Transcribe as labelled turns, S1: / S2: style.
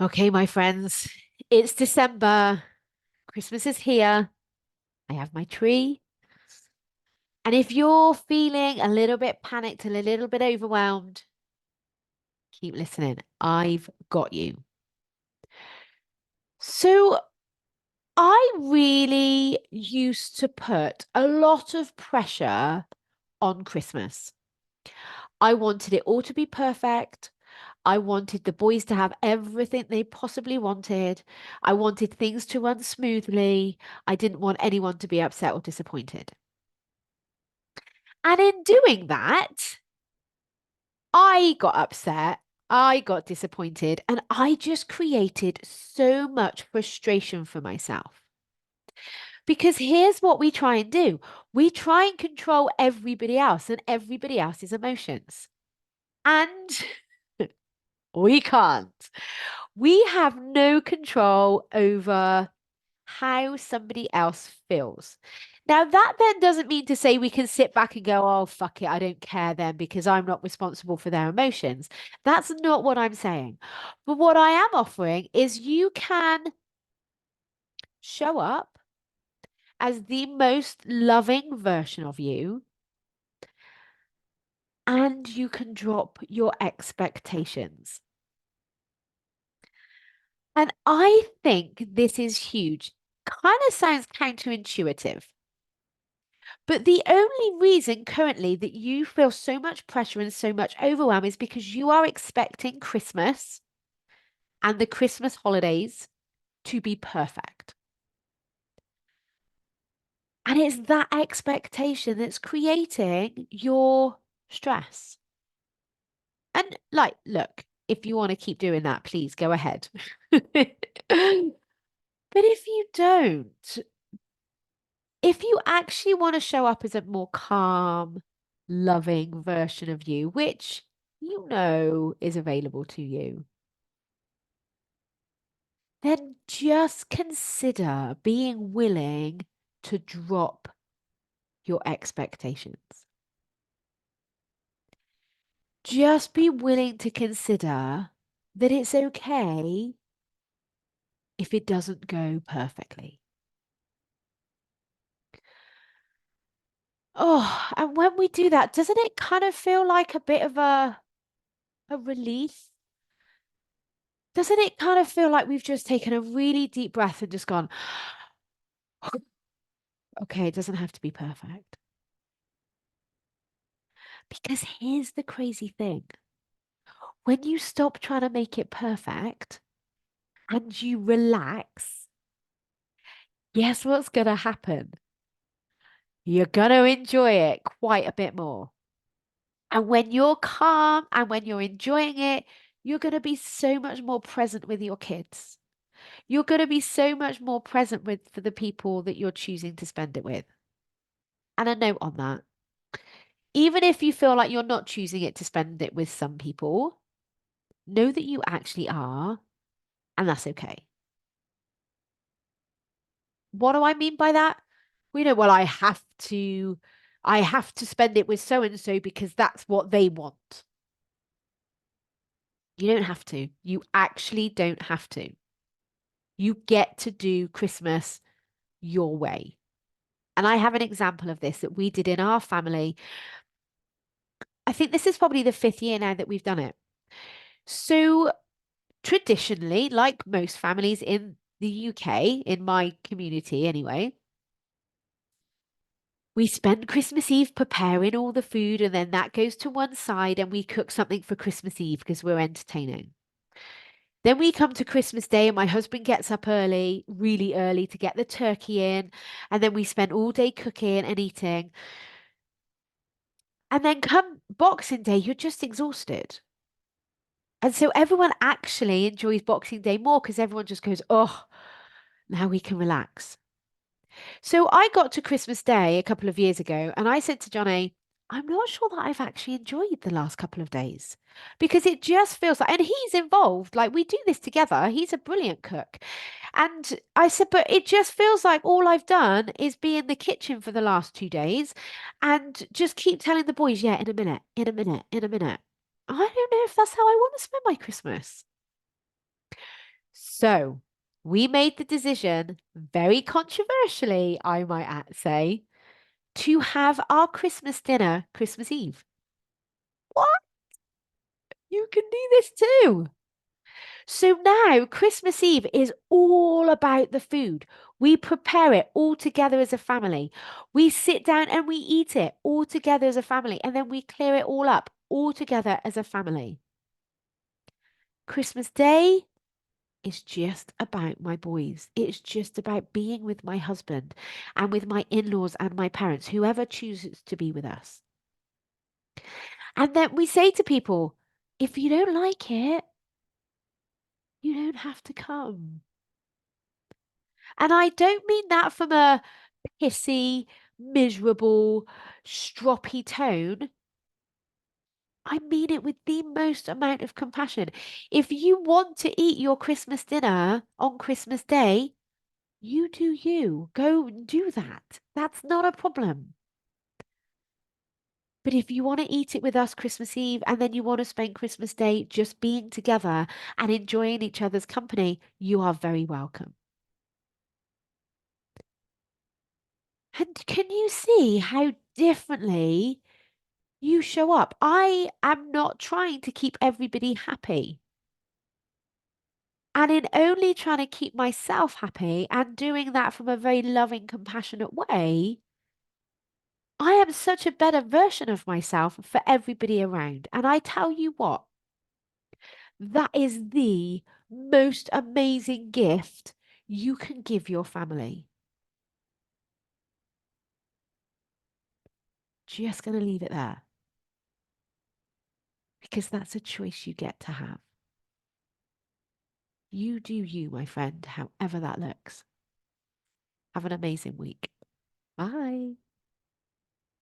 S1: Okay, my friends, it's December. Christmas is here. I have my tree. And if you're feeling a little bit panicked and a little bit overwhelmed, keep listening. I've got you. So, I really used to put a lot of pressure on Christmas. I wanted it all to be perfect. I wanted the boys to have everything they possibly wanted. I wanted things to run smoothly. I didn't want anyone to be upset or disappointed. And in doing that, I got upset. I got disappointed. And I just created so much frustration for myself. Because here's what we try and do we try and control everybody else and everybody else's emotions. And we can't. We have no control over how somebody else feels. Now, that then doesn't mean to say we can sit back and go, oh, fuck it, I don't care then because I'm not responsible for their emotions. That's not what I'm saying. But what I am offering is you can show up as the most loving version of you and you can drop your expectations. And I think this is huge. Kind of sounds counterintuitive. But the only reason currently that you feel so much pressure and so much overwhelm is because you are expecting Christmas and the Christmas holidays to be perfect. And it's that expectation that's creating your stress. And like, look, if you want to keep doing that, please go ahead. But if you don't, if you actually want to show up as a more calm, loving version of you, which you know is available to you, then just consider being willing to drop your expectations. Just be willing to consider that it's okay if it doesn't go perfectly. Oh, and when we do that, doesn't it kind of feel like a bit of a relief? Doesn't it kind of feel like we've just taken a really deep breath and just gone, okay, it doesn't have to be perfect? Because here's the crazy thing when you stop trying to make it perfect and you relax, guess what's going to happen? You're going to enjoy it quite a bit more. And when you're calm and when you're enjoying it, you're going to be so much more present with your kids. You're going to be so much more present with for the people that you're choosing to spend it with. And a note on that. Even if you feel like you're not choosing it to spend it with some people, know that you actually are, and that's okay. What do I mean by that? We know, well, I have to spend it with so and so because that's what they want. You don't have to. You actually don't have to. You get to do Christmas your way. And I have an example of this that we did in our family. I think this is probably the fifth year now that we've done it. So traditionally, like most families in the UK, in my community anyway, we spend Christmas Eve preparing all the food, and then that goes to one side, and we cook something for Christmas Eve because we're entertaining. Then we come to Christmas Day, and my husband gets up early, really early, to get the turkey in. And then we spend all day cooking and eating. And then come Boxing Day, you're just exhausted. And so everyone actually enjoys Boxing Day more because everyone just goes, oh, now we can relax. So I got to Christmas Day a couple of years ago and I said to Johnny, I'm not sure that I've actually enjoyed the last couple of days because it just feels like, and he's involved, like we do this together. He's a brilliant cook. And I said, but it just feels like all I've done is be in the kitchen for the last 2 days and just keep telling the boys, yeah, in a minute, in a minute, in a minute. I don't know if that's how I want to spend my Christmas. So we made the decision, very controversially, I might say, to have our Christmas dinner Christmas Eve. What? You can do this too. So now Christmas Eve is all about the food. We prepare it all together as a family. We sit down and we eat it all together as a family. And then we clear it all up all together as a family. Christmas Day is just about my boys. It's just about being with my husband and with my in laws and my parents, whoever chooses to be with us. And then we say to people, if you don't like it, you don't have to come. And I don't mean that from a pissy, miserable, stroppy tone. I mean it with the most amount of compassion. If you want to eat your Christmas dinner on Christmas Day, you do you. Go do that. That's not a problem. But if you want to eat it with us Christmas Eve and then you want to spend Christmas Day just being together and enjoying each other's company, you are very welcome. And can you see how differently you show up? I am not trying to keep everybody happy. And in only trying to keep myself happy and doing that from a very loving, compassionate way, I am such a better version of myself for everybody around. And I tell you what, that is the most amazing gift you can give your family. Just going to leave it there because that's a choice you get to have. You do you, my friend, however that looks. Have an amazing week. Bye.